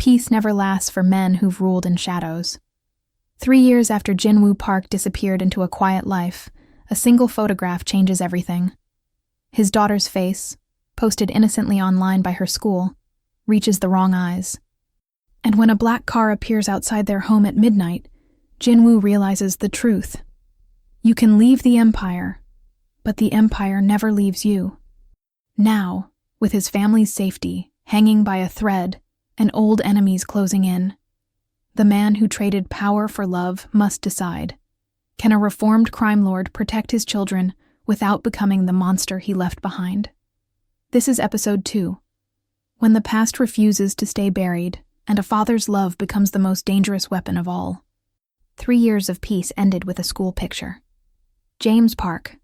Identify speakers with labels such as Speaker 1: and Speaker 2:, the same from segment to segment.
Speaker 1: Peace never lasts for men who've ruled in shadows. 3 years after Jinwoo Park disappeared into a quiet life, a single photograph changes everything. His daughter's face, posted innocently online by her school, reaches the wrong eyes. And when a black car appears outside their home at midnight, Jinwoo realizes the truth. You can leave the Empire, but the Empire never leaves you. Now, with his family's safety hanging by a thread and old enemies closing in, the man who traded power for love must decide. Can a reformed crime lord protect his children without becoming the monster he left behind? This is episode 2. When the past refuses to stay buried, and a father's love becomes the most dangerous weapon of all. 3 years of peace ended with a school picture. James Park,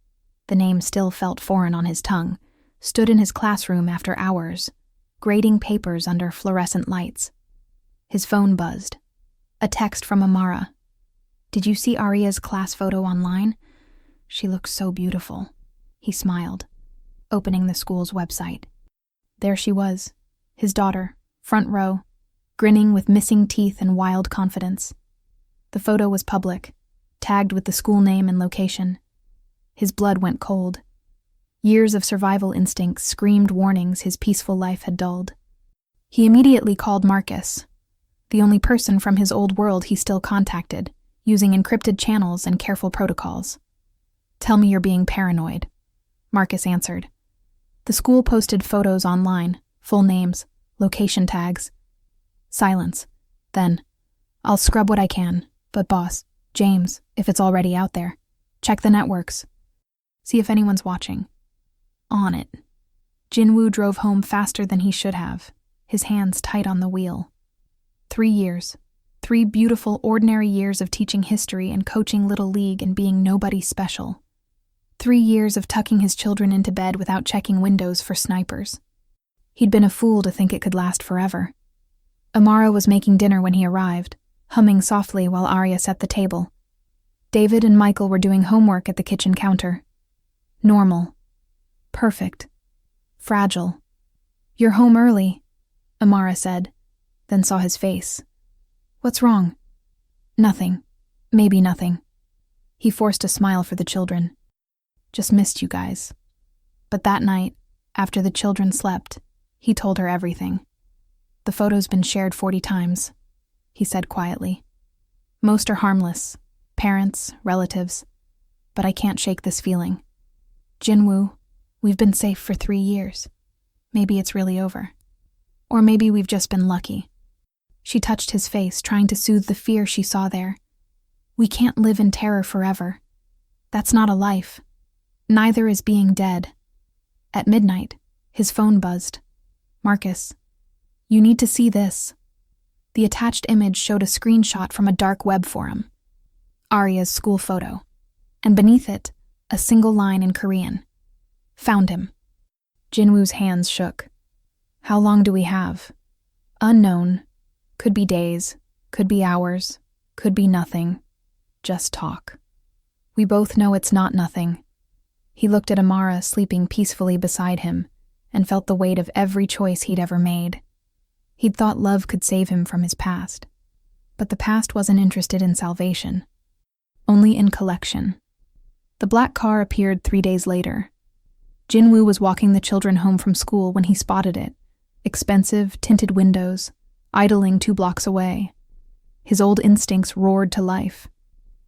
Speaker 1: the name still felt foreign on his tongue, stood in his classroom after hours, grading papers under fluorescent lights. His phone buzzed. A text from Amara. "Did you see Arya's class photo online? She looks so beautiful." He smiled, opening the school's website. There she was, his daughter, front row, grinning with missing teeth and wild confidence. The photo was public, tagged with the school name and location. His blood went cold. Years of survival instincts screamed warnings his peaceful life had dulled. He immediately called Marcus, the only person from his old world he still contacted, using encrypted channels and careful protocols. "Tell me you're being paranoid," Marcus answered. The school posted photos online, full names, location tags. Silence. Then, "I'll scrub what I can, but boss, James, if it's already out there, check the networks. See if anyone's watching." On it. Jinwoo drove home faster than he should have, his hands tight on the wheel. 3 years. 3 beautiful, ordinary years of teaching history and coaching Little League and being nobody special. 3 years of tucking his children into bed without checking windows for snipers. He'd been a fool to think it could last forever. Amara was making dinner when he arrived, humming softly while Arya set the table. David and Michael were doing homework at the kitchen counter. Normal. Perfect. Fragile. "You're home early," Amara said, then saw his face. "What's wrong?" "Nothing. Maybe nothing." He forced a smile for the children. "Just missed you guys." But that night, after the children slept, he told her everything. "The photo's been shared 40 times, he said quietly. "Most are harmless, parents, relatives, but I can't shake this feeling. Jinwoo, we've been safe for 3 years. Maybe it's really over. Or maybe we've just been lucky." She touched his face, trying to soothe the fear she saw there. "We can't live in terror forever. That's not a life. Neither is being dead." At midnight, his phone buzzed. "Marcus, you need to see this." The attached image showed a screenshot from a dark web forum. Arya's school photo. And beneath it, a single line in Korean. "Found him." Jinwoo's hands shook. "How long do we have?" "Unknown. Could be days, could be hours, could be nothing. Just talk." "We both know it's not nothing." He looked at Amara sleeping peacefully beside him and felt the weight of every choice he'd ever made. He'd thought love could save him from his past. But the past wasn't interested in salvation. Only in collection. The black car appeared 3 days later. Jinwoo was walking the children home from school when he spotted it. Expensive, tinted windows, idling 2 blocks away. His old instincts roared to life.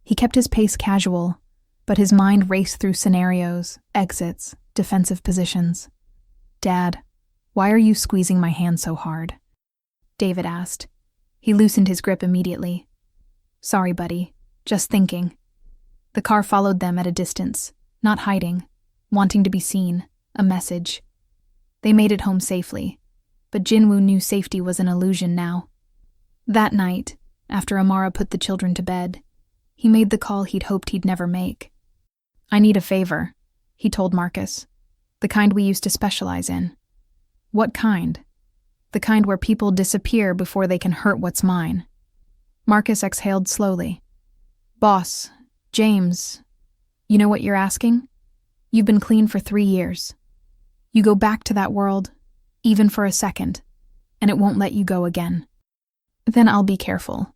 Speaker 1: He kept his pace casual, but his mind raced through scenarios, exits, defensive positions. "Dad, why are you squeezing my hand so hard?" David asked. He loosened his grip immediately. "Sorry, buddy. Just thinking." The car followed them at a distance, not hiding, wanting to be seen, a message. They made it home safely, but Jinwoo knew safety was an illusion now. That night, after Amara put the children to bed, he made the call he'd hoped he'd never make. "I need a favor," he told Marcus. "The kind we used to specialize in." "What kind?" "The kind where people disappear before they can hurt what's mine." Marcus exhaled slowly. "Boss, James, you know what you're asking? You've been clean for 3 years. You go back to that world, even for a second, and it won't let you go again." Then I'll be careful.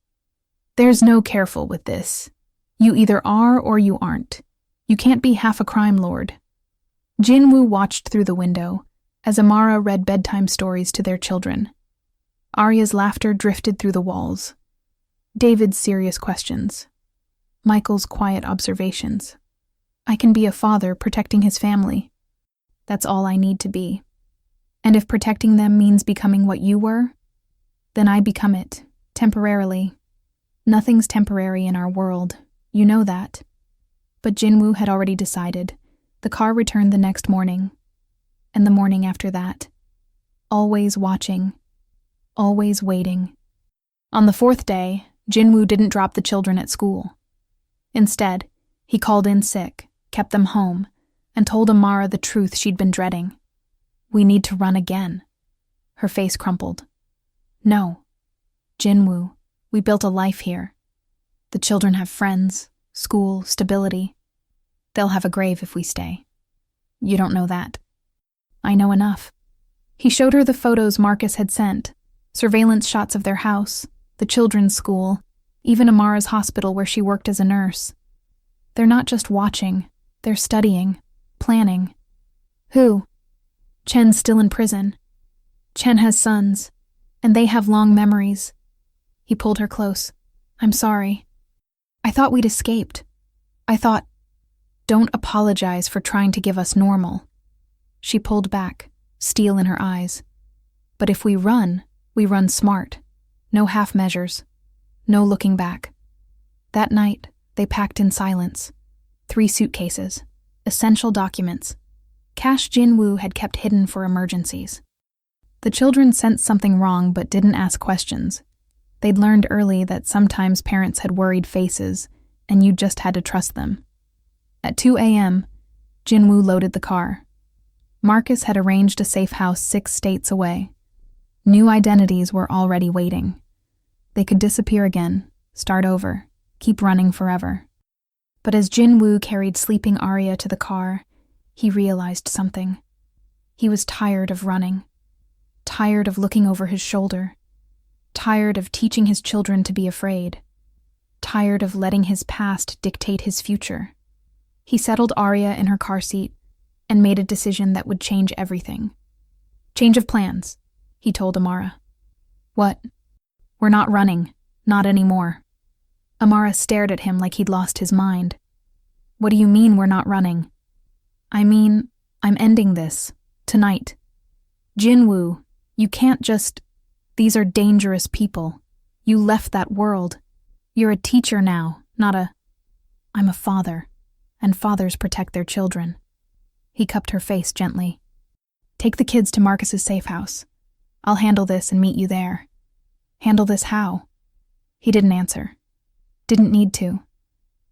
Speaker 1: There's no careful with this. You either are or you aren't. You can't be half a crime lord. Jin-woo watched through the window as Amara read bedtime stories to their children. Arya's laughter drifted through the walls. David's serious questions. Michael's quiet observations. I can be a father protecting his family. That's all I need to be. And if protecting them means becoming what you were, then I become it, temporarily. Nothing's temporary in our world. You know that. But Jin-woo had already decided. The car returned the next morning, and the morning after that. Always watching, always waiting. On the fourth day, Jin-woo didn't drop the children at school. Instead, he called in sick, kept them home, and told Amara the truth she'd been dreading. We need to run again. Her face crumpled. No. Jin-woo, we built a life here. The children have friends, school, stability. They'll have a grave if we stay. You don't know that. I know enough. He showed her the photos Marcus had sent, surveillance shots of their house, the children's school, even Amara's hospital where she worked as a nurse. They're not just watching, they're studying, planning. Who? Chen's still in prison. Chen has sons, and they have long memories. He pulled her close. I'm sorry. I thought we'd escaped. I thought, don't apologize for trying to give us normal. She pulled back, steel in her eyes. But if we run smart. No half measures. No looking back. That night, they packed in silence. 3 suitcases. Essential documents. Cash Jin-woo had kept hidden for emergencies. The children sensed something wrong but didn't ask questions. They'd learned early that sometimes parents had worried faces, and you just had to trust them. At 2 a.m., Jin-woo loaded the car. Marcus had arranged a safe house 6 states away. New identities were already waiting. They could disappear again, start over, keep running forever. But as Jin-woo carried sleeping Arya to the car, he realized something. He was tired of running. Tired of looking over his shoulder. Tired of teaching his children to be afraid. Tired of letting his past dictate his future. He settled Arya in her car seat and made a decision that would change everything. Change of plans, he told Amara. What? We're not running. Not anymore. Amara stared at him like he'd lost his mind. What do you mean we're not running? I mean, I'm ending this. Tonight. Jin-woo, you can't just... These are dangerous people. You left that world. You're a teacher now, not a... I'm a father. And fathers protect their children. He cupped her face gently. Take the kids to Marcus's safe house. I'll handle this and meet you there. Handle this how? He didn't answer. Didn't need to.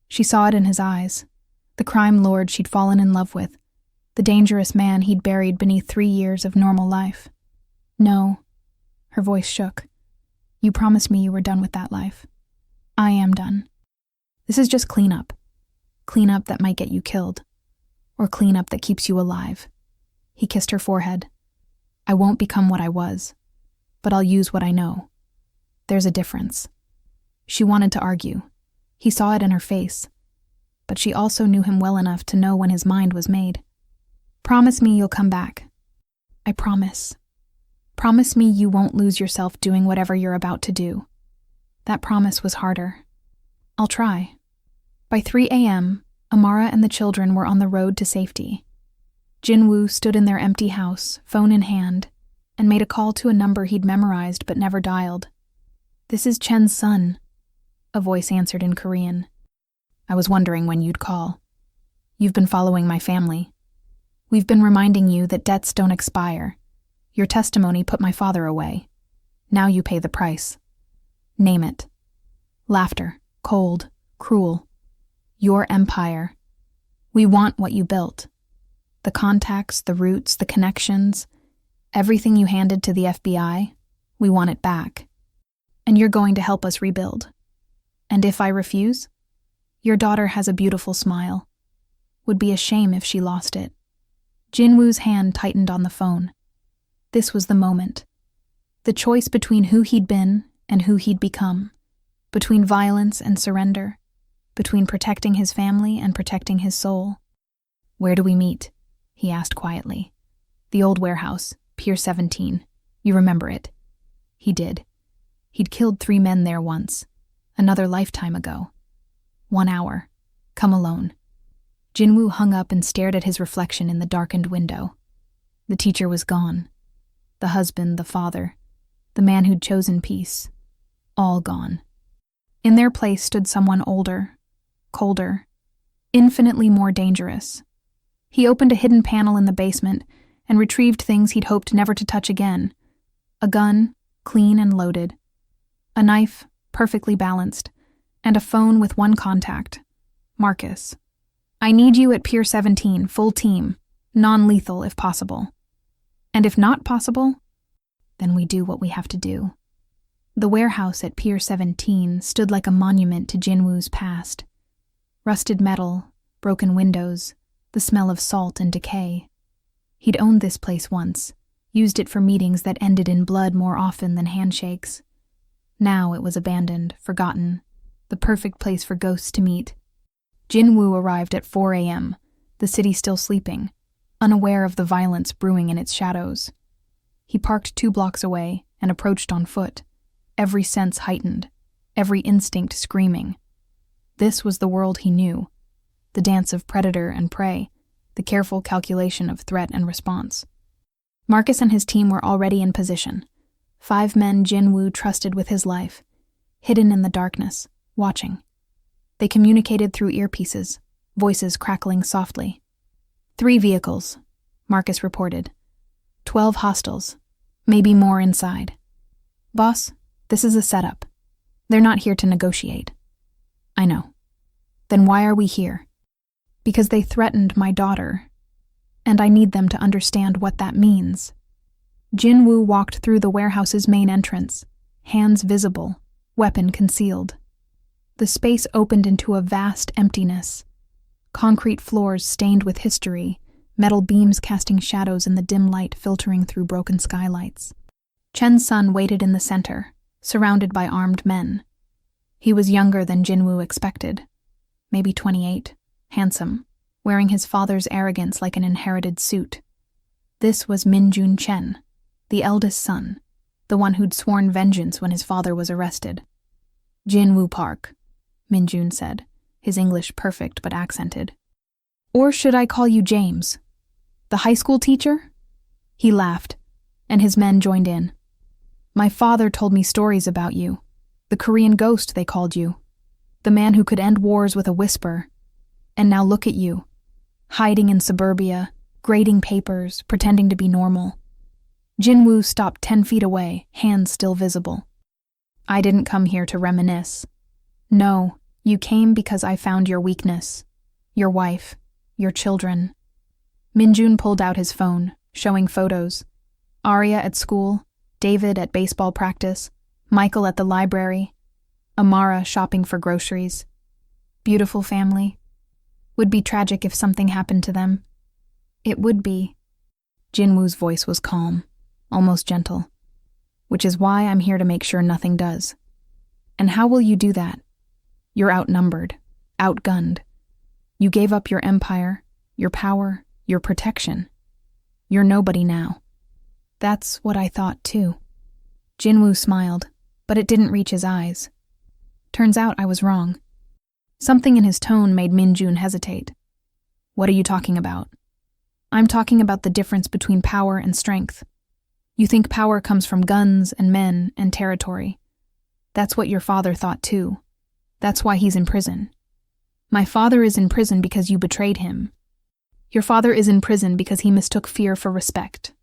Speaker 1: She saw it in his eyes. The crime lord she'd fallen in love with. The dangerous man he'd buried beneath 3 years of normal life. No. Her voice shook. You promised me you were done with that life. I am done. This is just cleanup. Cleanup that might get you killed. Or cleanup that keeps you alive. He kissed her forehead. I won't become what I was, but I'll use what I know. There's a difference. She wanted to argue. He saw it in her face. But she also knew him well enough to know when his mind was made. Promise me you'll come back. I promise. Promise me you won't lose yourself doing whatever you're about to do. That promise was harder. I'll try. By 3 a.m., Amara and the children were on the road to safety. Jin-woo stood in their empty house, phone in hand, and made a call to a number he'd memorized but never dialed. This is Chen's son, a voice answered in Korean. I was wondering when you'd call. You've been following my family. We've been reminding you that debts don't expire. Your testimony put my father away. Now you pay the price. Name it. Laughter, cold, cruel. Your empire. We want what you built. The contacts, the roots, the connections, everything you handed to the FBI, we want it back. And you're going to help us rebuild. And if I refuse? Your daughter has a beautiful smile. Would be a shame if she lost it. Jin-woo's hand tightened on the phone. This was the moment. The choice between who he'd been and who he'd become, between violence and surrender, between protecting his family and protecting his soul. "Where do we meet?" he asked quietly. "The old warehouse, Pier 17. You remember it?" He did. He'd killed 3 men there once, another lifetime ago. 1 hour. Come alone. Jinwoo hung up and stared at his reflection in the darkened window. The teacher was gone. The husband, the father, the man who'd chosen peace. All gone. In their place stood someone older, colder, infinitely more dangerous. He opened a hidden panel in the basement and retrieved things he'd hoped never to touch again. A gun, clean and loaded. A knife, perfectly balanced. And a phone with one contact. Marcus. "I need you at Pier 17, full team. Non-lethal if possible. And if not possible, then we do what we have to do." The warehouse at Pier 17 stood like a monument to Jinwoo's past. Rusted metal, broken windows, the smell of salt and decay. He'd owned this place once, used it for meetings that ended in blood more often than handshakes. Now it was abandoned, forgotten, the perfect place for ghosts to meet. Jinwoo arrived at 4 a.m., the city still sleeping, unaware of the violence brewing in its shadows. He parked 2 blocks away and approached on foot, every sense heightened, every instinct screaming. This was the world he knew, the dance of predator and prey, the careful calculation of threat and response. Marcus and his team were already in position. 5 men Jinwoo trusted with his life, hidden in the darkness, watching. They communicated through earpieces, voices crackling softly. 3 vehicles, Marcus reported. 12 hostiles, maybe more inside. "Boss, this is a setup. They're not here to negotiate." "I know. Then why are we here?" "Because they threatened my daughter, and I need them to understand what that means." Jinwoo walked through the warehouse's main entrance, hands visible, weapon concealed. The space opened into a vast emptiness. Concrete floors stained with history, metal beams casting shadows in the dim light filtering through broken skylights. Chen's son waited in the center, surrounded by armed men. He was younger than Jinwoo expected, maybe 28, handsome, wearing his father's arrogance like an inherited suit. This was Minjun Chen, the eldest son, the one who'd sworn vengeance when his father was arrested. "Jinwoo Park," Minjun said, his English perfect but accented. "Or should I call you James? The high school teacher?" He laughed, and his men joined in. "My father told me stories about you. The Korean ghost, they called you. The man who could end wars with a whisper. And now look at you, hiding in suburbia, grading papers, pretending to be normal." Jinwoo stopped 10 feet away, hands still visible. "I didn't come here to reminisce. No, you came because I found your weakness. Your wife, your children." Minjun pulled out his phone, showing photos. Arya at school, David at baseball practice, Michael at the library, Amara shopping for groceries. Beautiful family. Would be tragic if something happened to them. It would be. Jinwoo's voice was calm, almost gentle. "Which is why I'm here to make sure nothing does. And how will you do that? You're outnumbered, outgunned. You gave up your empire, your power, your protection. You're nobody now." "That's what I thought too." Jinwoo smiled, but it didn't reach his eyes. Turns out I was wrong. Something in his tone made Minjun hesitate. "What are you talking about?" "I'm talking about the difference between power and strength. You think power comes from guns and men and territory. That's what your father thought too. That's why he's in prison. My father is in prison because you betrayed him. Your father is in prison because he mistook fear for respect,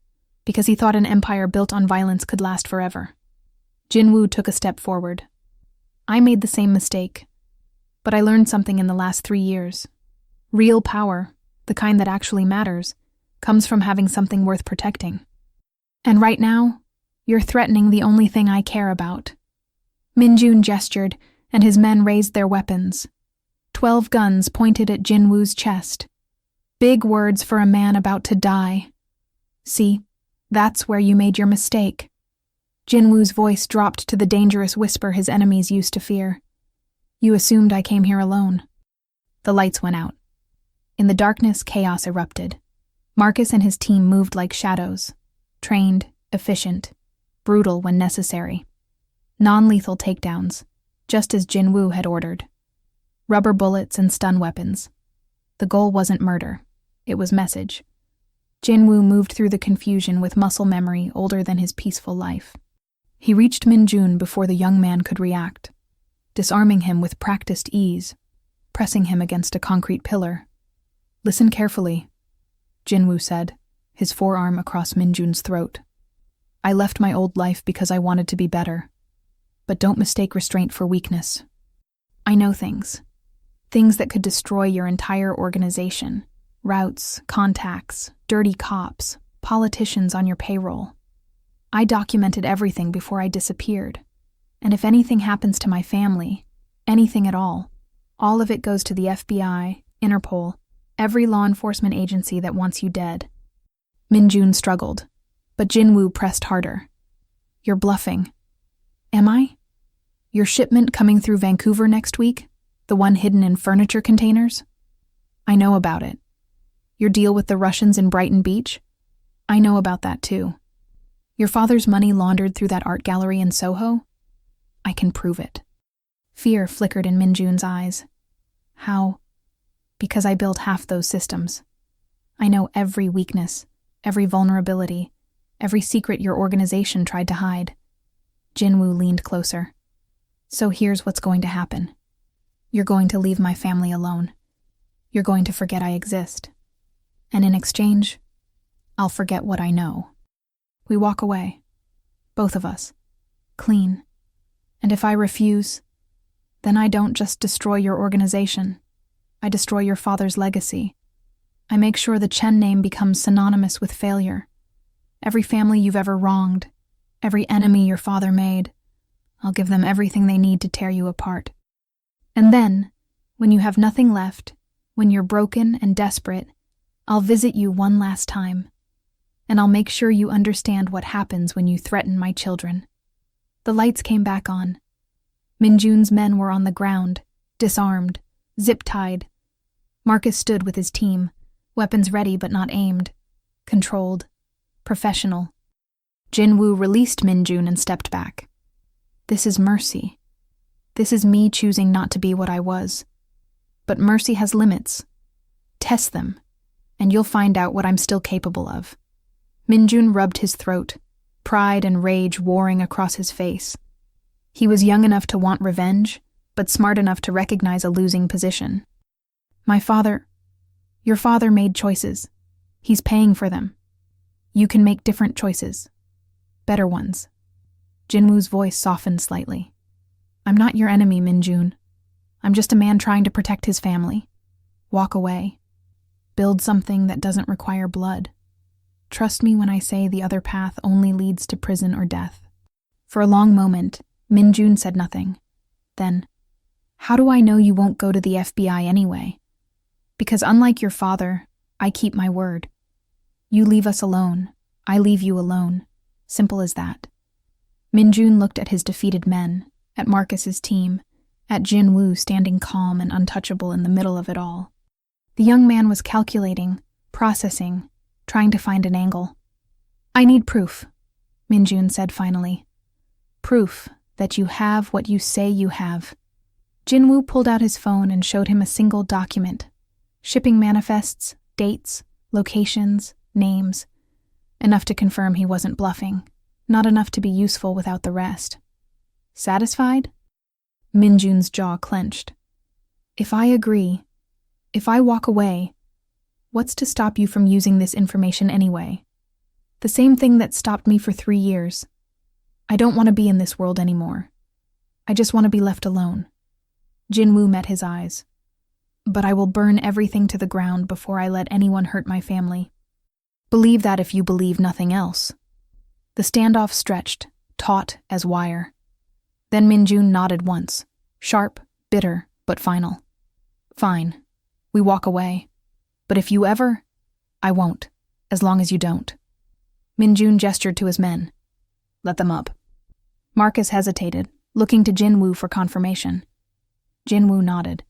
Speaker 1: because he thought an empire built on violence could last forever." Jinwoo took a step forward. "I made the same mistake, but I learned something in the last 3 years. Real power, the kind that actually matters, comes from having something worth protecting. And right now, you're threatening the only thing I care about." Minjun gestured, and his men raised their weapons. 12 guns pointed at Jinwoo's chest. Big words for a man about to die. "See, that's where you made your mistake." Jinwoo's voice dropped to the dangerous whisper his enemies used to fear. You assumed I came here alone. The lights went out. In the darkness, chaos erupted. Marcus and his team moved like shadows, trained, efficient, brutal when necessary. Non-lethal takedowns, just as Jinwoo had ordered. Rubber bullets and stun weapons. The goal wasn't murder, it was message. Jinwoo moved through the confusion with muscle memory older than his peaceful life. He reached Minjun before the young man could react, disarming him with practiced ease, pressing him against a concrete pillar. Listen carefully, Jinwoo said, his forearm across Minjun's throat. I left my old life because I wanted to be better. But don't mistake restraint for weakness. I know things. Things that could destroy your entire organization. Routes, contacts, dirty cops, politicians on your payroll. I documented everything before I disappeared. And if anything happens to my family, anything at all of it goes to the FBI, Interpol, every law enforcement agency that wants you dead. Minjun struggled, but Jinwoo pressed harder. You're bluffing. Am I? Your shipment coming through Vancouver next week? The one hidden in furniture containers? I know about it. Your deal with the Russians in Brighton Beach? I know about that too. Your father's money laundered through that art gallery in Soho? I can prove it. Fear flickered in Minjun's eyes. How? Because I built half those systems. I know every weakness, every vulnerability, every secret your organization tried to hide. Jinwoo leaned closer. So here's what's going to happen. You're going to leave my family alone. You're going to forget I exist. And in exchange, I'll forget what I know. We walk away. Both of us. Clean. And if I refuse, then I don't just destroy your organization. I destroy your father's legacy. I make sure the Chen name becomes synonymous with failure. Every family you've ever wronged, every enemy your father made, I'll give them everything they need to tear you apart. And then, when you have nothing left, when you're broken and desperate, I'll visit you one last time. And I'll make sure you understand what happens when you threaten my children. The lights came back on. Minjun's men were on the ground, disarmed, zip-tied. Marcus stood with his team, weapons ready but not aimed, controlled, professional. Jinwoo released Minjun and stepped back. This is mercy. This is me choosing not to be what I was. But mercy has limits. Test them, and you'll find out what I'm still capable of. Minjun rubbed his throat, pride and rage warring across his face. He was young enough to want revenge, but smart enough to recognize a losing position. Your father made choices. He's paying for them. You can make different choices. Better ones. Jinwoo's voice softened slightly. I'm not your enemy, Minjun. I'm just a man trying to protect his family. Walk away. Build something that doesn't require blood. Trust me when I say the other path only leads to prison or death. For a long moment, Minjun said nothing. Then, how do I know you won't go to the FBI anyway? Because unlike your father, I keep my word. You leave us alone. I leave you alone. Simple as that. Minjun looked at his defeated men, at Marcus's team, at Jinwoo standing calm and untouchable in the middle of it all. The young man was calculating, processing, trying to find an angle. I need proof, Minjun said finally. Proof that you have what you say you have. Jinwoo pulled out his phone and showed him a single document. Shipping manifests, dates, locations, names. Enough to confirm he wasn't bluffing. Not enough to be useful without the rest. Satisfied? Minjun's jaw clenched. If I agree, if I walk away, what's to stop you from using this information anyway? The same thing that stopped me for 3 years. I don't want to be in this world anymore. I just want to be left alone. Jinwoo met his eyes. But I will burn everything to the ground before I let anyone hurt my family. Believe that if you believe nothing else. The standoff stretched, taut as wire. Then Minjun nodded once, sharp, bitter, but final. Fine. We walk away. But if you ever, I won't, as long as you don't. Minjun gestured to his men. Let them up. Marcus hesitated, looking to Jinwoo for confirmation. Jinwoo nodded.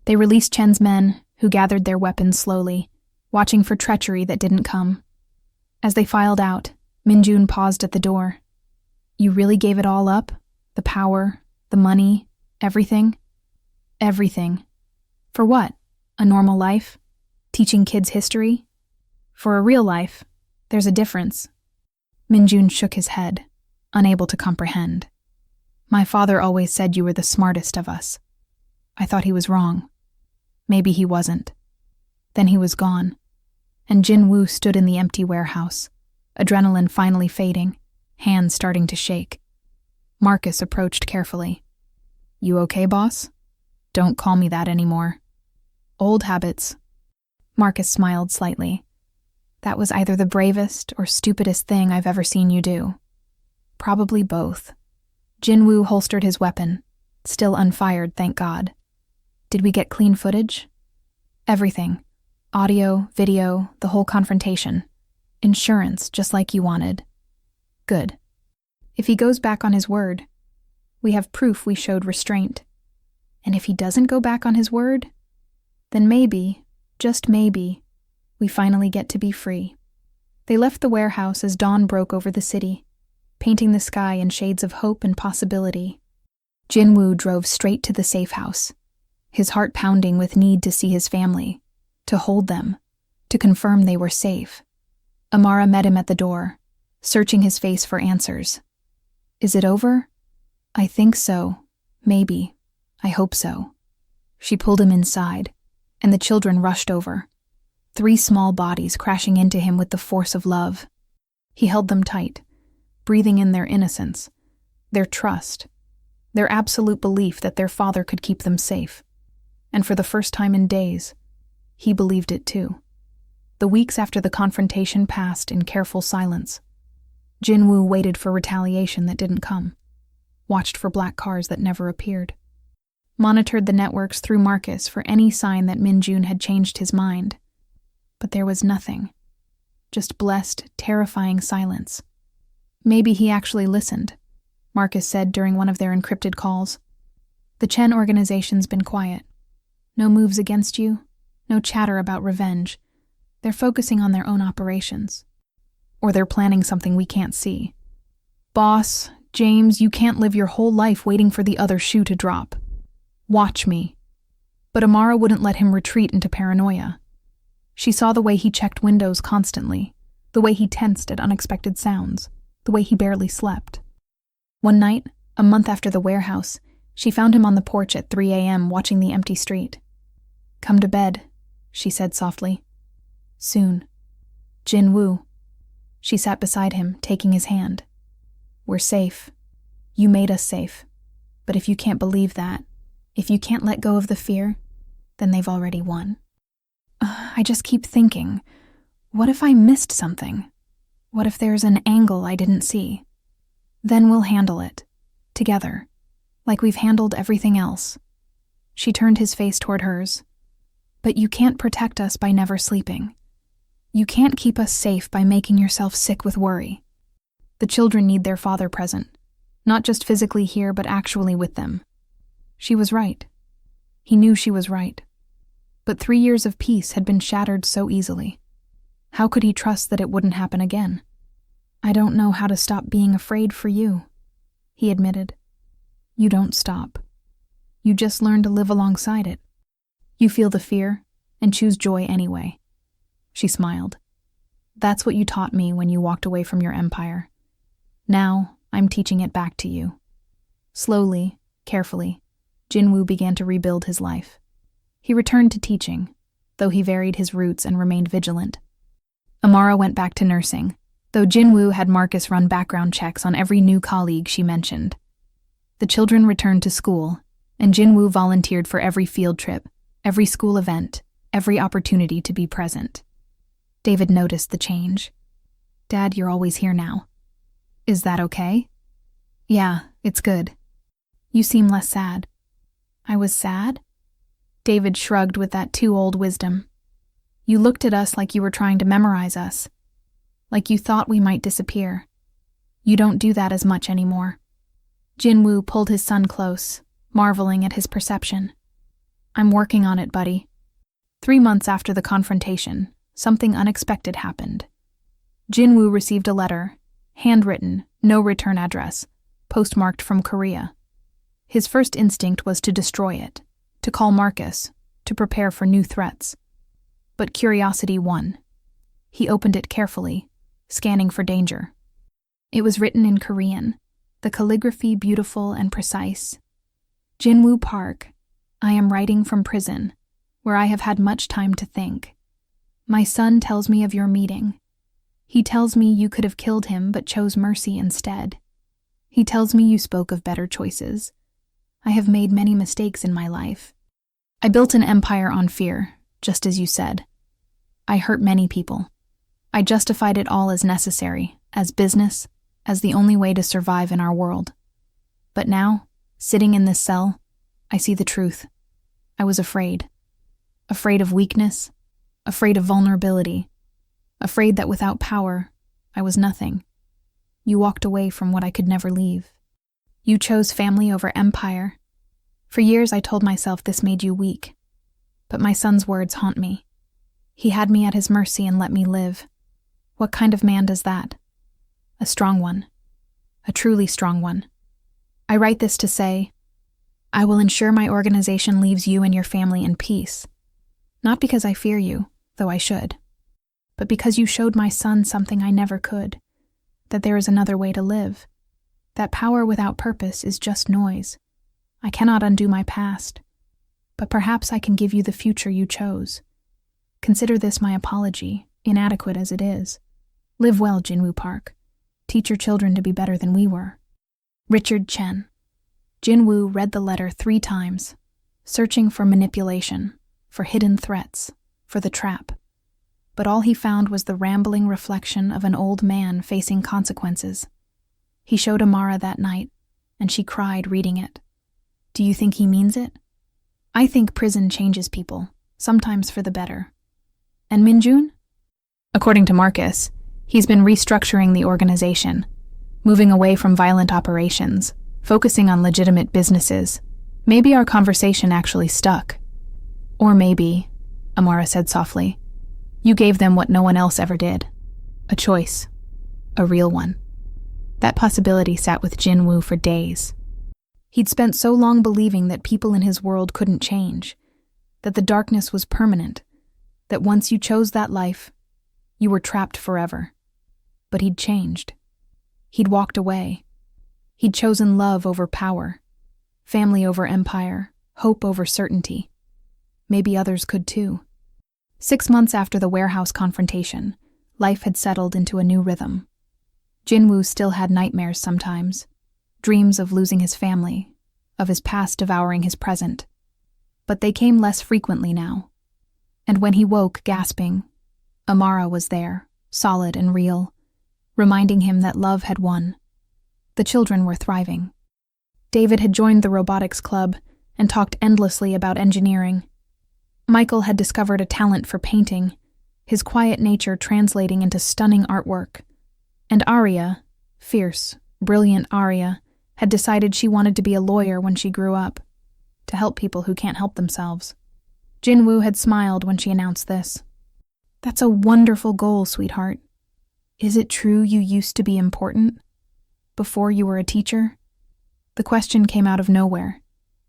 Speaker 1: They released Chen's men, who gathered their weapons slowly, watching for treachery that didn't come. As they filed out, Minjun paused at the door. You really gave it all up? The power, the money, everything? Everything. For what? A normal life? Teaching kids history? For a real life, there's a difference. Minjun shook his head, unable to comprehend. My father always said you were the smartest of us. I thought he was wrong. Maybe he wasn't. Then he was gone, and Jinwoo stood in the empty warehouse, adrenaline finally fading, hands starting to shake. Marcus approached carefully. You okay, boss? Don't call me that anymore. Old habits. Marcus smiled slightly. That was either the bravest or stupidest thing I've ever seen you do. Probably both. Jinwoo holstered his weapon, still unfired, thank God. Did we get clean footage? Everything. Audio, video, the whole confrontation. Insurance, just like you wanted. Good. If he goes back on his word, we have proof we showed restraint. And if he doesn't go back on his word, then maybe, just maybe, we finally get to be free. They left the warehouse as dawn broke over the city, painting the sky in shades of hope and possibility. Jinwoo drove straight to the safe house, his heart pounding with need to see his family, to hold them, to confirm they were safe. Amara met him at the door, searching his face for answers. Is it over? I think so. Maybe. I hope so. She pulled him inside, and the children rushed over, 3 small bodies crashing into him with the force of love. He held them tight, breathing in their innocence, their trust, their absolute belief that their father could keep them safe. And for the first time in days, he believed it too. The weeks after the confrontation passed in careful silence. Jinwoo waited for retaliation that didn't come, watched for black cars that never appeared, monitored the networks through Marcus for any sign that Minjun had changed his mind. But there was nothing. Just blessed, terrifying silence. Maybe he actually listened, Marcus said during one of their encrypted calls. The Chen organization's been quiet. No moves against you, no chatter about revenge. They're focusing on their own operations. Or they're planning something we can't see. Boss, James, you can't live your whole life waiting for the other shoe to drop. Watch me. But Amara wouldn't let him retreat into paranoia. She saw the way he checked windows constantly, the way he tensed at unexpected sounds, the way he barely slept. One night, a month after the warehouse, she found him on the porch at 3 a.m. watching the empty street. Come to bed, she said softly. Soon. Jinwoo. She sat beside him, taking his hand. We're safe. You made us safe. But if you can't believe that, if you can't let go of the fear, then they've already won. I just keep thinking, what if I missed something? What if there's an angle I didn't see? Then we'll handle it, together, like we've handled everything else. She turned his face toward hers. But you can't protect us by never sleeping. You can't keep us safe by making yourself sick with worry. The children need their father present, not just physically here, but actually with them. She was right. He knew she was right. But 3 years of peace had been shattered so easily. How could he trust that it wouldn't happen again? I don't know how to stop being afraid for you, he admitted. You don't stop. You just learn to live alongside it. You feel the fear and choose joy anyway. She smiled. That's what you taught me when you walked away from your empire. Now, I'm teaching it back to you. Slowly, carefully, Jinwoo began to rebuild his life. He returned to teaching, though he varied his routes and remained vigilant. Amara went back to nursing, though Jinwoo had Marcus run background checks on every new colleague she mentioned. The children returned to school, and Jinwoo volunteered for every field trip, every school event, every opportunity to be present. David noticed the change. Dad, you're always here now. Is that okay? Yeah, it's good. You seem less sad. I was sad? David shrugged with that too old wisdom. You looked at us like you were trying to memorize us, like you thought we might disappear. You don't do that as much anymore. Jinwoo pulled his son close, marveling at his perception. I'm working on it, buddy. 3 months after the confrontation, something unexpected happened. Jinwoo received a letter, handwritten, no return address, postmarked from Korea. His first instinct was to destroy it, to call Marcus, to prepare for new threats. But curiosity won. He opened it carefully, scanning for danger. It was written in Korean, the calligraphy beautiful and precise. Jinwoo Park, I am writing from prison, where I have had much time to think. My son tells me of your meeting. He tells me you could have killed him but chose mercy instead. He tells me you spoke of better choices. I have made many mistakes in my life. I built an empire on fear, just as you said. I hurt many people. I justified it all as necessary, as business, as the only way to survive in our world. But now, sitting in this cell, I see the truth. I was afraid. Afraid of weakness, afraid of vulnerability, afraid that without power, I was nothing. You walked away from what I could never leave. You chose family over empire. For years I told myself this made you weak. But my son's words haunt me. He had me at his mercy and let me live. What kind of man does that? A strong one. A truly strong one. I write this to say, I will ensure my organization leaves you and your family in peace. Not because I fear you, though I should, but because you showed my son something I never could, that there is another way to live, that power without purpose is just noise. I cannot undo my past, but perhaps I can give you the future you chose. Consider this my apology, inadequate as it is. Live well, Jinwoo Park. Teach your children to be better than we were. Richard Chen. Jinwoo read the letter 3 times, searching for manipulation, for hidden threats, for the trap. But all he found was the rambling reflection of an old man facing consequences. He showed Amara that night, and she cried reading it. Do you think he means it? I think prison changes people, sometimes for the better. And Minjun? According to Marcus, he's been restructuring the organization, moving away from violent operations, focusing on legitimate businesses. Maybe our conversation actually stuck. Or maybe, Amara said softly, you gave them what no one else ever did. A choice. A real one. That possibility sat with Jinwoo for days. He'd spent so long believing that people in his world couldn't change, that the darkness was permanent, that once you chose that life, you were trapped forever. But he'd changed. He'd walked away. He'd chosen love over power, family over empire, hope over certainty. Maybe others could too. 6 months after the warehouse confrontation, life had settled into a new rhythm. Jinwoo still had nightmares sometimes, dreams of losing his family, of his past devouring his present. But they came less frequently now. And when he woke, gasping, Amara was there, solid and real, reminding him that love had won. The children were thriving. David had joined the robotics club and talked endlessly about engineering. Michael had discovered a talent for painting, his quiet nature translating into stunning artwork. And Arya, fierce, brilliant Arya, had decided she wanted to be a lawyer when she grew up, to help people who can't help themselves. Jinwoo had smiled when she announced this. That's a wonderful goal, sweetheart. Is it true you used to be important? Before you were a teacher? The question came out of nowhere,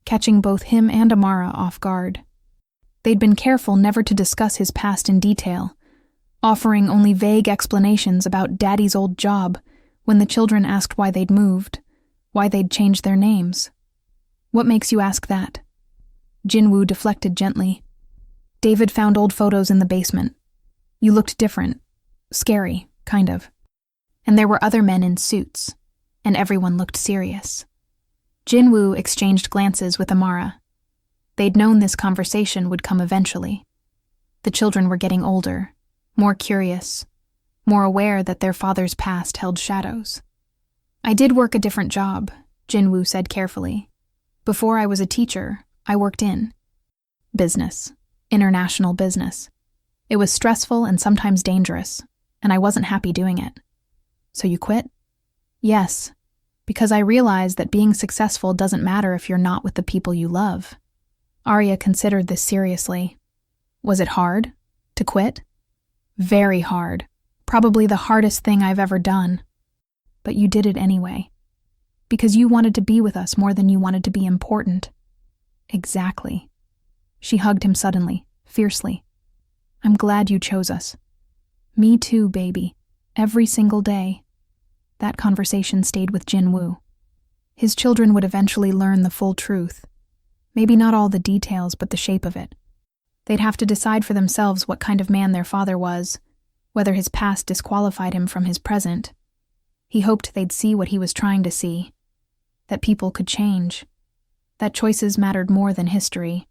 Speaker 1: catching both him and Amara off guard. They'd been careful never to discuss his past in detail, offering only vague explanations about Daddy's old job when the children asked why they'd moved, why they'd changed their names. What makes you ask that? Jinwoo deflected gently. David found old photos in the basement. You looked different. Scary, kind of. And there were other men in suits, and everyone looked serious. Jinwoo exchanged glances with Amara. They'd known this conversation would come eventually. The children were getting older, more curious, more aware that their father's past held shadows. I did work a different job, Jinwoo said carefully. Before I was a teacher, I worked in business, international business. It was stressful and sometimes dangerous, and I wasn't happy doing it. So you quit? Yes, Because I realized that being successful doesn't matter if you're not with the people you love. Arya considered this seriously. Was it hard to quit? Very hard. Probably the hardest thing I've ever done. But you did it anyway. Because you wanted to be with us more than you wanted to be important. Exactly. She hugged him suddenly, fiercely. I'm glad you chose us. Me too, baby. Every single day. That conversation stayed with Jinwoo. His children would eventually learn the full truth. Maybe not all the details, but the shape of it. They'd have to decide for themselves what kind of man their father was, whether his past disqualified him from his present. He hoped they'd see what he was trying to see, that people could change, that choices mattered more than history,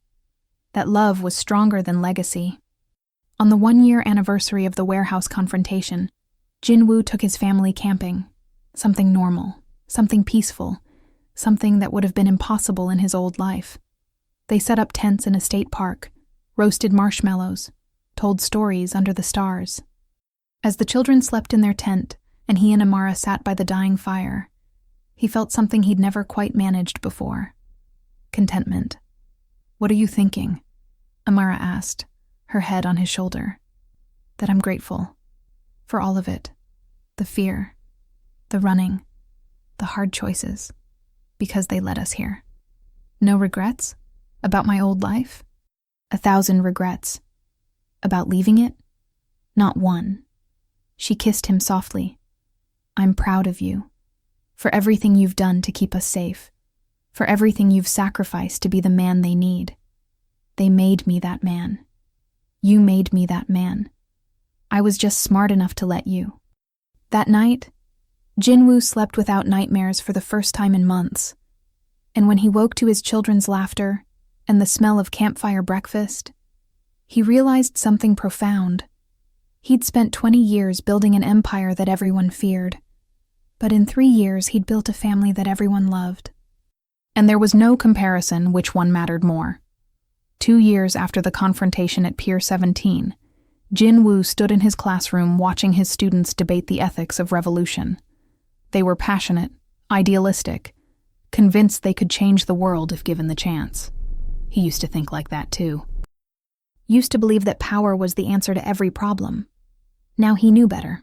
Speaker 1: that love was stronger than legacy. On the 1-year anniversary of the warehouse confrontation, Jinwoo took his family camping. Something normal, something peaceful, something that would have been impossible in his old life. They set up tents in a state park, roasted marshmallows, told stories under the stars. As the children slept in their tent and he and Amara sat by the dying fire, he felt something he'd never quite managed before. Contentment. What are you thinking? Amara asked, her head on his shoulder. That I'm grateful. For all of it. The fear. The running. The hard choices. Because they led us here. No regrets? About my old life? 1,000 regrets. About leaving it? Not one. She kissed him softly. I'm proud of you. For everything you've done to keep us safe. For everything you've sacrificed to be the man they need. They made me that man. You made me that man. I was just smart enough to let you. That night, Jinwoo slept without nightmares for the first time in months. And when he woke to his children's laughter and the smell of campfire breakfast, he realized something profound. He'd spent 20 years building an empire that everyone feared. But in 3 years, he'd built a family that everyone loved. And there was no comparison which one mattered more. 2 years after the confrontation at Pier 17, Jinwoo stood in his classroom watching his students debate the ethics of revolution. They were passionate, idealistic, convinced they could change the world if given the chance. He used to think like that too. Used to believe that power was the answer to every problem. Now he knew better.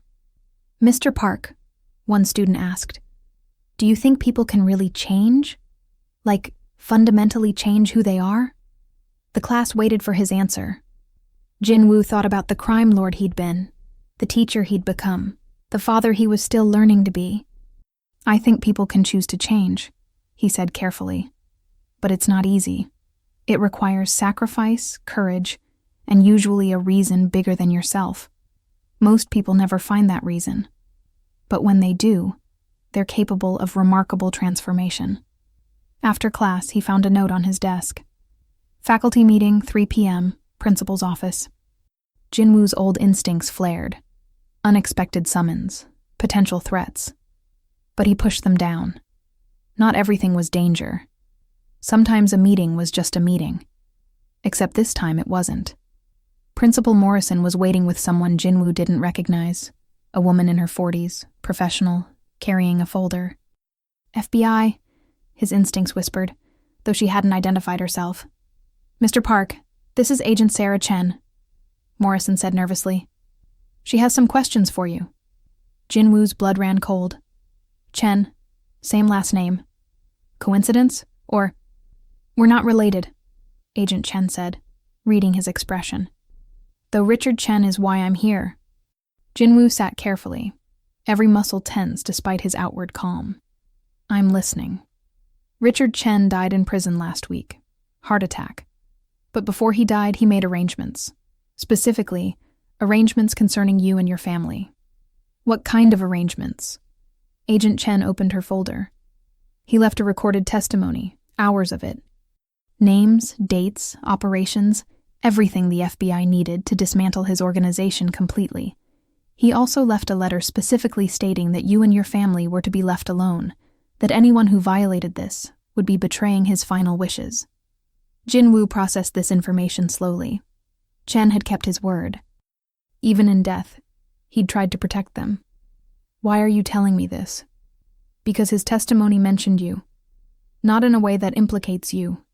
Speaker 1: Mr. Park, one student asked, do you think people can really change? Like, fundamentally change who they are? The class waited for his answer. Jinwoo thought about the crime lord he'd been, the teacher he'd become, the father he was still learning to be. I think people can choose to change, he said carefully. But it's not easy. It requires sacrifice, courage, and usually a reason bigger than yourself. Most people never find that reason. But when they do, they're capable of remarkable transformation. After class, he found a note on his desk. Faculty meeting, 3 p.m., principal's office. Jinwoo's old instincts flared. Unexpected summons, potential threats. But he pushed them down. Not everything was danger. Sometimes a meeting was just a meeting. Except this time it wasn't. Principal Morrison was waiting with someone Jinwoo didn't recognize. A woman in her 40s, professional, carrying a folder. FBI, his instincts whispered, though she hadn't identified herself. Mr. Park, this is Agent Sarah Chen, Morrison said nervously. She has some questions for you. Jinwoo's blood ran cold. Chen, same last name. Coincidence? Or... We're not related, Agent Chen said, reading his expression. Though Richard Chen is why I'm here. Jinwoo sat carefully, every muscle tense despite his outward calm. I'm listening. Richard Chen died in prison last week. Heart attack. But before he died, he made arrangements. Specifically, arrangements concerning you and your family. What kind of arrangements? Agent Chen opened her folder. He left a recorded testimony, hours of it. Names, dates, operations, everything the FBI needed to dismantle his organization completely. He also left a letter specifically stating that you and your family were to be left alone, that anyone who violated this would be betraying his final wishes. Jinwoo processed this information slowly. Chen had kept his word. Even in death, he'd tried to protect them. Why are you telling me this? because his testimony mentioned you, not in a way that implicates you.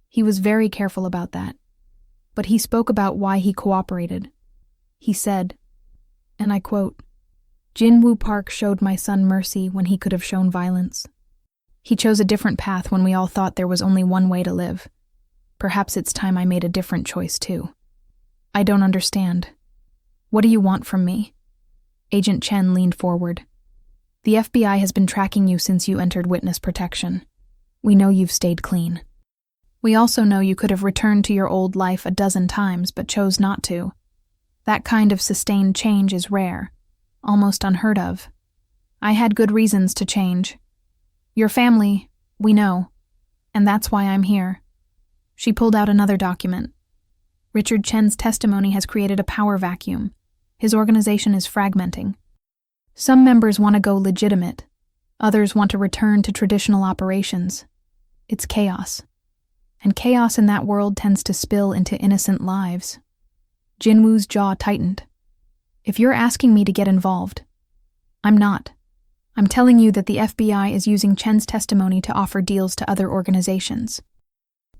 Speaker 1: He was very careful about that. But he spoke about why he cooperated. He said, and I quote, "Jin-woo Park showed my son mercy when he could have shown violence. He chose a different path when we all thought there was only one way to live. Perhaps it's time I made a different choice too. I don't understand. What do you want from me?" Agent Chen leaned forward. "The FBI has been tracking you since you entered witness protection. We know you've stayed clean. We also know you could have returned to your old life a dozen times but chose not to. That kind of sustained change is rare, almost unheard of. I had good reasons to change. Your family, we know, and that's why I'm here." She pulled out another document. "Richard Chen's testimony has created a power vacuum. His organization is fragmenting. Some members want to go legitimate. Others want to return to traditional operations. It's chaos. And chaos in that world tends to spill into innocent lives." Jin-woo's jaw tightened. "If you're asking me to get involved, I'm not. I'm telling you that the FBI is using Chen's testimony to offer deals to other organizations.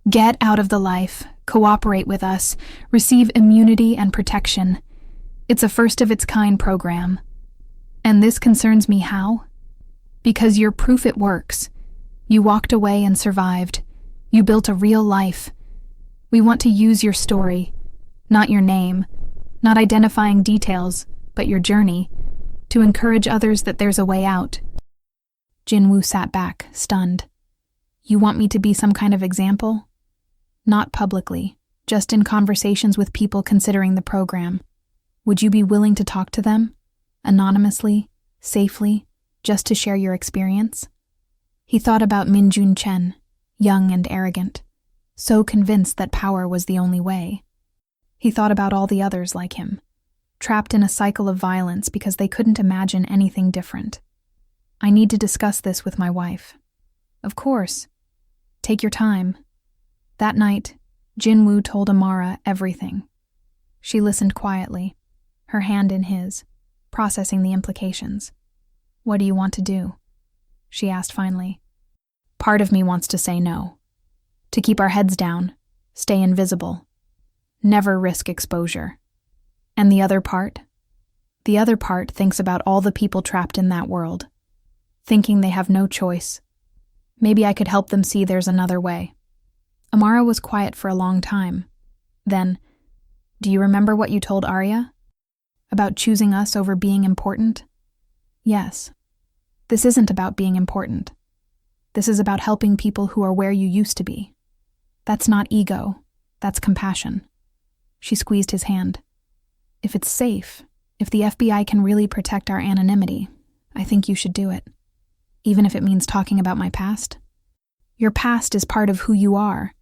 Speaker 1: Get out of the life, cooperate with us, receive immunity and protection. It's a first-of-its-kind program. And this concerns me how? Because you're proof it works. You walked away and survived. You built a real life. We want to use your story, not your name, not identifying details, but your journey, to encourage others that there's a way out." Jin-woo sat back, stunned. "You want me to be some kind of example?" "Not publicly, just in conversations with people considering the program. Would you be willing to talk to them? Anonymously, safely, just to share your experience?" He thought about Min-jun Chen, young and arrogant, so convinced that power was the only way. He thought about all the others like him, trapped in a cycle of violence because they couldn't imagine anything different. "I need to discuss this with my wife." "Of course. Take your time." That night, Jin-woo told Amara everything. She listened quietly, her hand in his, processing the implications. "What do you want to do?" she asked finally. "Part of me wants to say no. To keep our heads down, stay invisible, never risk exposure. And the other part? The other part thinks about all the people trapped in that world, thinking they have no choice. Maybe I could help them see there's another way." Amara was quiet for a long time. Then, "Do you remember what you told Arya? About choosing us over being important?" "Yes. This isn't about being important. This is about helping people who are where you used to be. That's not ego, that's compassion." She squeezed his hand. "If it's safe, if the FBI can really protect our anonymity, I think you should do it. Even if it means talking about my past. Your past is part of who you are.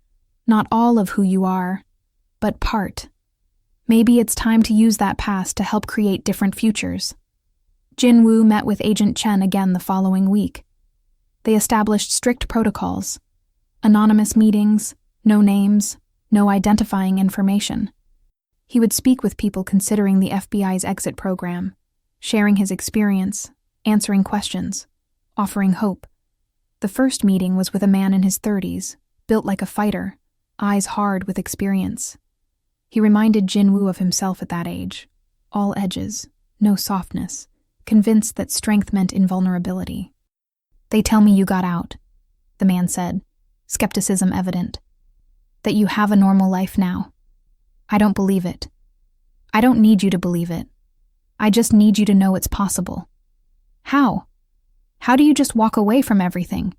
Speaker 1: Not all of who you are, but part. Maybe it's time to use that past to help create different futures." Jin-woo met with Agent Chen again the following week. They established strict protocols. Anonymous meetings, no names, no identifying information. He would speak with people considering the FBI's exit program, sharing his experience, answering questions, offering hope. The first meeting was with a man in his 30s, built like a fighter, eyes hard with experience. He reminded Jin-woo of himself at that age, all edges, no softness, convinced that strength meant invulnerability. "They tell me you got out," the man said, skepticism evident. "That you have a normal life now. I don't believe it. I don't need you to believe it. I just need you to know it's possible." "How? How do you just walk away from everything?"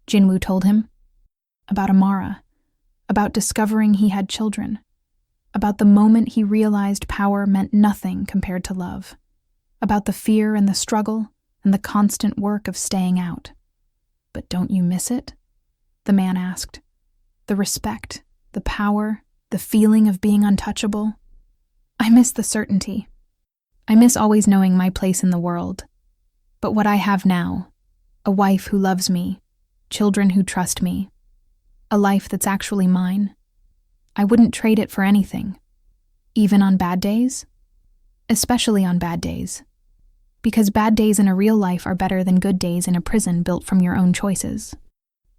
Speaker 1: Jin-woo told him. About Amara, about discovering he had children, about the moment he realized power meant nothing compared to love, about the fear and the struggle and the constant work of staying out. "But don't you miss it?" the man asked. "The respect, the power, the feeling of being untouchable? I miss the certainty. I miss always knowing my place in the world. But what I have now, a wife who loves me, children who trust me, a life that's actually mine, I wouldn't trade it for anything. Even on bad days? Especially on bad days." Because bad days in a real life are better than good days in a prison built from your own choices.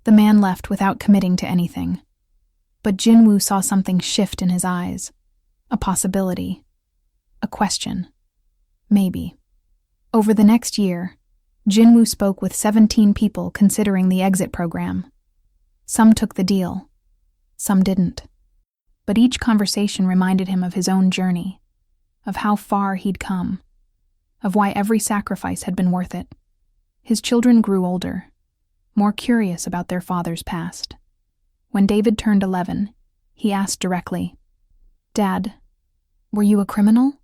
Speaker 1: The man left without committing to anything. But Jinwoo saw something shift in his eyes. A possibility. A question. Maybe. Over the next year, Jinwoo spoke with 17 people considering the exit program. Some took the deal. Some didn't. But each conversation reminded him of his own journey, of how far he'd come, of why every sacrifice had been worth it. His children grew older, more curious about their father's past. When David turned 11, he asked directly, "Dad, were you a criminal?"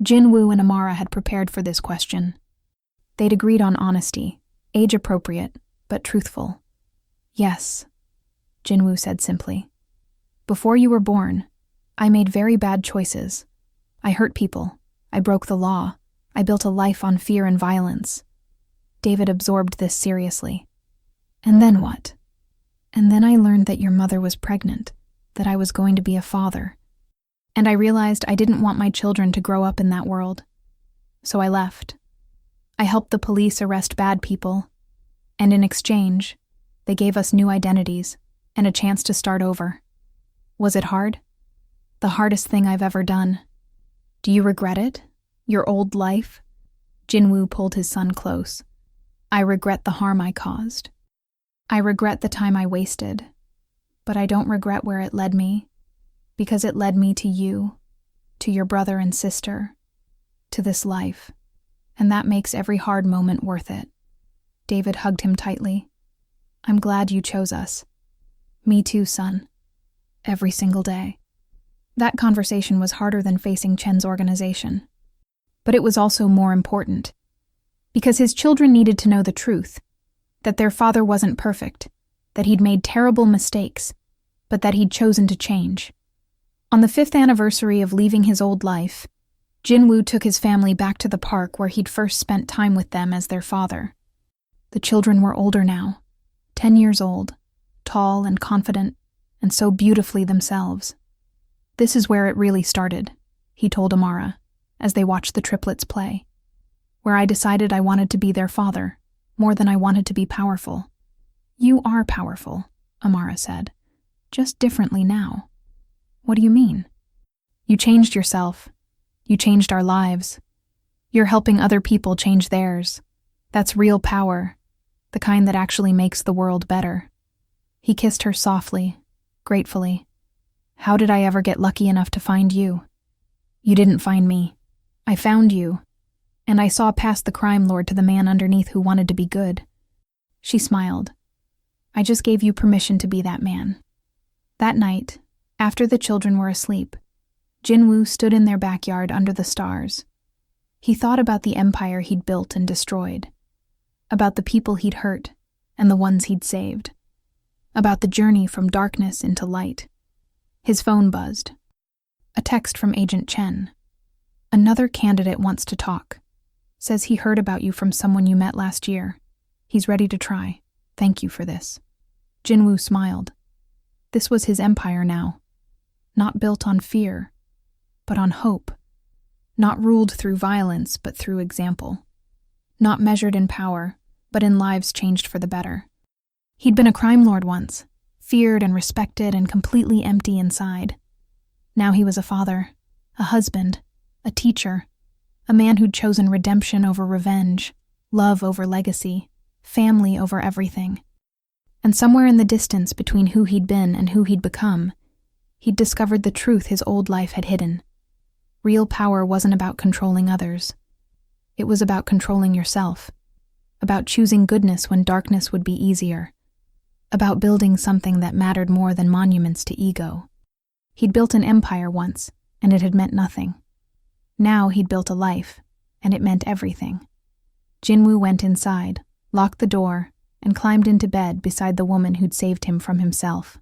Speaker 1: Jinwoo and Amara had prepared for this question. They'd agreed on honesty, age-appropriate, but truthful. "Yes," Jinwoo said simply. "Before you were born, I made very bad choices. I hurt people. I broke the law. I built a life on fear and violence." David absorbed this seriously. "And then what?" "And then I learned that your mother was pregnant, that I was going to be a father. And I realized I didn't want my children to grow up in that world. So I left. I helped the police arrest bad people, and in exchange, they gave us new identities and a chance to start over. Was it hard? The hardest thing I've ever done. Do you regret it? Your old life?" Jinwoo pulled his son close. "I regret the harm I caused. I regret the time I wasted. But I don't regret where it led me, because it led me to you, to your brother and sister, to this life. And that makes every hard moment worth it." David hugged him tightly. "I'm glad you chose us." "Me too, son. Every single day." That conversation was harder than facing Chen's organization. But it was also more important. Because his children needed to know the truth, that their father wasn't perfect, that he'd made terrible mistakes, but that he'd chosen to change. On the 5th anniversary of leaving his old life, Jinwoo took his family back to the park where he'd first spent time with them as their father. The children were older now, 10 years old, tall and confident, and so beautifully themselves. "This is where it really started," he told Amara, as they watched the triplets play. "Where I decided I wanted to be their father, more than I wanted to be powerful." "You are powerful," Amara said, "just differently now." "What do you mean?" "You changed yourself. You changed our lives. You're helping other people change theirs. That's real power, the kind that actually makes the world better." He kissed her softly, gratefully. "How did I ever get lucky enough to find you?" "You didn't find me. I found you. And I saw past the crime lord to the man underneath who wanted to be good." She smiled. "I just gave you permission to be that man." That night, after the children were asleep, Jinwoo stood in their backyard under the stars. He thought about the empire he'd built and destroyed, about the people he'd hurt and the ones he'd saved, about the journey from darkness into light. His phone buzzed. A text from Agent Chen. "Another candidate wants to talk. Says he heard about you from someone you met last year. He's ready to try. Thank you for this." Jinwoo smiled. This was his empire now. Not built on fear, but on hope. Not ruled through violence, but through example. Not measured in power, but in lives changed for the better. He'd been a crime lord once, feared and respected and completely empty inside. Now he was a father, a husband, a teacher, a man who'd chosen redemption over revenge, love over legacy, family over everything. And somewhere in the distance between who he'd been and who he'd become, he'd discovered the truth his old life had hidden. Real power wasn't about controlling others. It was about controlling yourself, about choosing goodness when darkness would be easier, about building something that mattered more than monuments to ego. He'd built an empire once, and it had meant nothing. Now he'd built a life, and it meant everything. Jinwoo went inside, locked the door, and climbed into bed beside the woman who'd saved him from himself.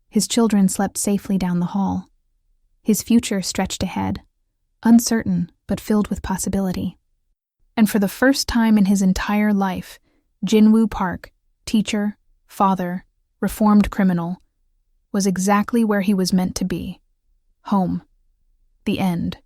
Speaker 1: His children slept safely down the hall. His future stretched ahead, uncertain but filled with possibility. And for the first time in his entire life, Jinwoo Park, teacher, father, reformed criminal, was exactly where he was meant to be. Home. The end.